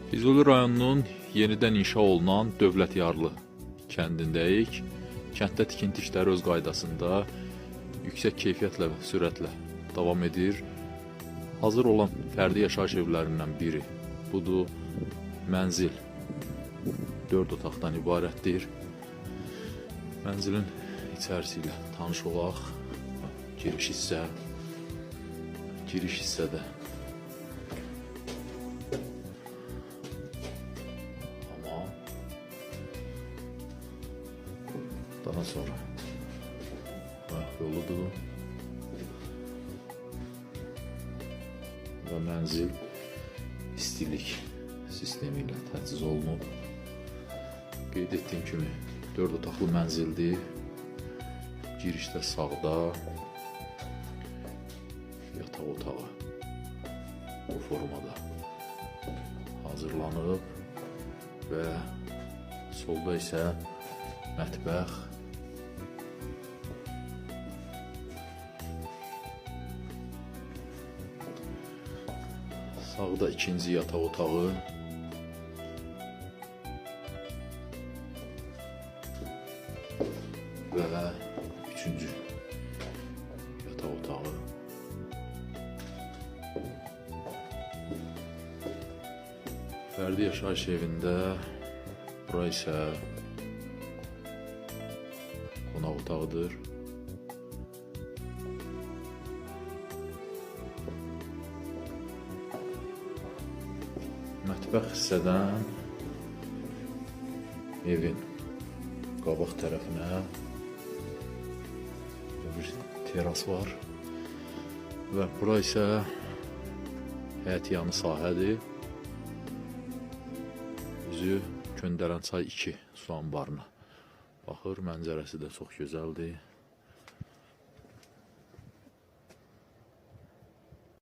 Füzuli rayonunun yenidən inşa olunan Dövlətyarlı kəndindəyik. Kənddə tikinti işləri öz qaydasında yüksək keyfiyyətlə və sürətlə davam edir. Hazır olan fərdi yaşayış evlərindən biri budur. Mənzil 4 otaqdan ibarətdir. Mənzilin içərisi ilə tanış olaq. Giriş hissədə hamam, daha sonra yoludur və mənzil istilik sistemi ilə təchiz olunub. Qeyd etdiyim kimi 4 otaqlı mənzildir. Girişdə sağda yataq otağı bu formada hazırlanıb və solda isə mətbəx, sağda ikinci yataq otağı, və üçüncü yataq otağı. Fərdi yaşayış evində bura isə qonaq otağıdır. Mətbəx hissədən evin qabaq tərəfinə bir teras var və bura isə həyətyanı sahədir. Üzü Köndələnçay 2 su anbarına baxır, mənzərəsi də çox gözəldir.